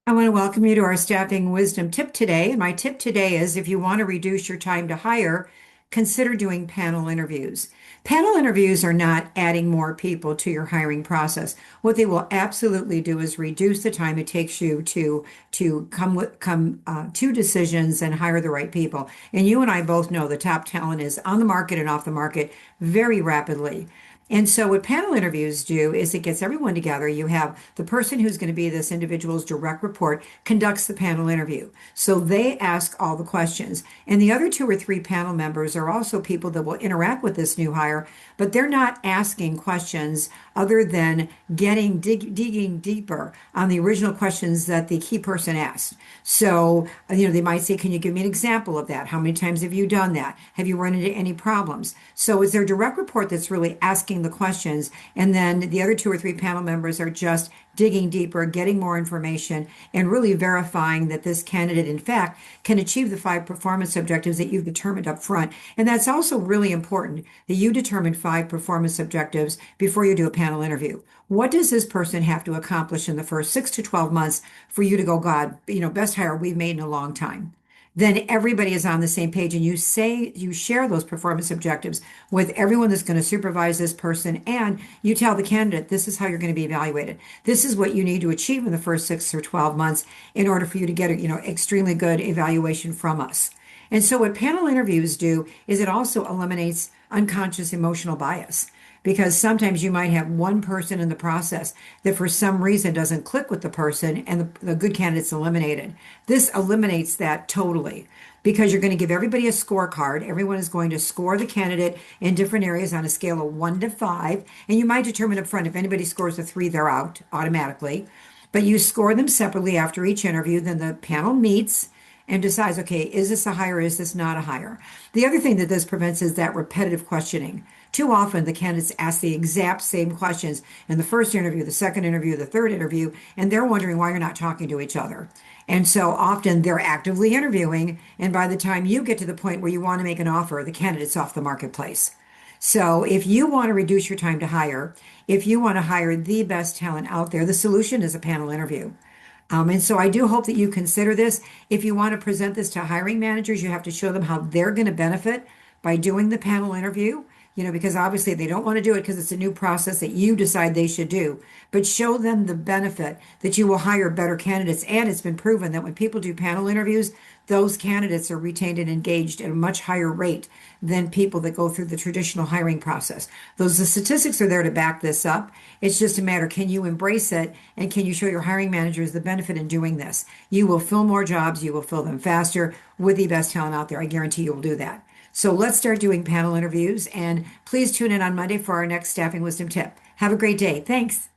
I want to welcome you to our staffing wisdom tip today. And my tip today is if you want to reduce your time to hire, consider doing panel interviews. Panel interviews are not adding more people to your hiring process. What they will absolutely do is reduce the time it takes you to come to decisions and hire the right people. And you and I both know the top talent is on the market and off the market very rapidly. And so what panel interviews do is it gets everyone together. You have the person who's going to be this individual's direct report conducts the panel interview. So they ask all the questions. And the other two or three panel members are also people that will interact with this new hire, but they're not asking questions other than digging deeper on the original questions that the key person asked. So, they might say, can you give me an example of that? How many times have you done that? Have you run into any problems? So it's their direct report that's really asking the questions. And then the other two or three panel members are just digging deeper, getting more information, and really verifying that this candidate, in fact, can achieve the five performance objectives that you've determined up front. And that's also really important that you determine five performance objectives before you do a panel interview. What does this person have to accomplish in the first 6 to 12 months for you to go, God, best hire we've made in a long time? Then everybody is on the same page and you share those performance objectives with everyone that's going to supervise this person. And you tell the candidate, this is how you're going to be evaluated. This is what you need to achieve in the first 6 or 12 months in order for you to get extremely good evaluation from us. And so what panel interviews do is it also eliminates unconscious emotional bias because sometimes you might have one person in the process that for some reason doesn't click with the person and the good candidate's eliminated. This eliminates that totally because you're going to give everybody a scorecard. Everyone is going to score the candidate in different areas on a scale of 1 to 5. And you might determine up front if anybody scores a 3, they're out automatically. But you score them separately after each interview. Then the panel meets and decides, okay, is this a hire? Is this not a hire? The other thing that this prevents is that repetitive questioning. Too often, the candidates ask the exact same questions in the first interview, the second interview, the third interview, and they're wondering why you're not talking to each other. And so often they're actively interviewing, and by the time you get to the point where you want to make an offer, the candidate's off the marketplace. So if you want to reduce your time to hire, if you want to hire the best talent out there, the solution is a panel interview. And so I do hope that you consider this. If you want to present this to hiring managers, you have to show them how they're going to benefit by doing the panel interview, because obviously they don't want to do it because it's a new process that you decide they should do. But show them the benefit that you will hire better candidates. And it's been proven that when people do panel interviews, those candidates are retained and engaged at a much higher rate than people that go through the traditional hiring process. The statistics are there to back this up. It's just a matter, can you embrace it and can you show your hiring managers the benefit in doing this? You will fill more jobs, you will fill them faster with the best talent out there. I guarantee you will do that. So let's start doing panel interviews and please tune in on Monday for our next Staffing Wisdom tip. Have a great day. Thanks.